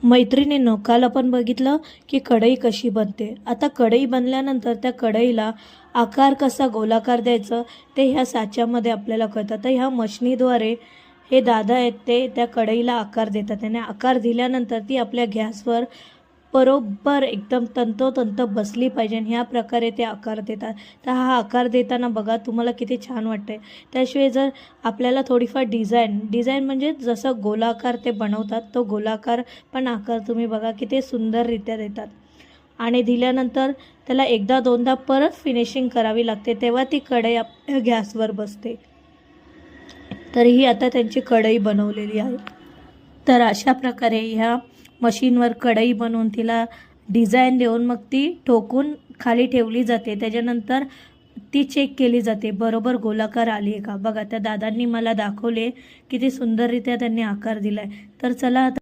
मैत्रिणींनो, काल आपण बघितलं की कढई कशी बनते. आता कढई बनल्यानंतर त्या कढईला आकार कसा गोलाकार द्यायचं ते ह्या साच्यामध्ये आपल्याला कळतं. तर ह्या मशनीद्वारे हे दादा आहेत ते त्या कढईला आकार देतात. त्याने आकार दिल्यानंतर ती आपल्या गॅसवर बरोबर एकदम तंतोतंत बसली पाहिजे. ह्या प्रकारे ते आकार देतात. तर हा आकार देताना बघा तुम्हाला किती छान वाटतंय. त्याशिवाय जर आपल्याला थोडीफार डिझाईन म्हणजे जसं गोलाकार ते बनवतात तो गोलाकार पण आकार तुम्ही बघा किती सुंदररित्या देतात. आणि दिल्यानंतर त्याला एकदा दोनदा परत फिनिशिंग करावी लागते, तेव्हा ती कढई आपल्या गॅसवर बसते. तर ही आता त्यांची कढई बनवलेली आहे. तर अशा प्रकारे ह्या मशीनवर कढई बनवून तिला डिझाईन देऊन मग ती ठोकून खाली ठेवली जाते. त्याच्यानंतर ती चेक केली जाते बरोबर गोलाकार आली आहे का. बघा त्या दादांनी मला दाखवले किती सुंदररित्या त्यांनी आकार दिलाय. तर चला आता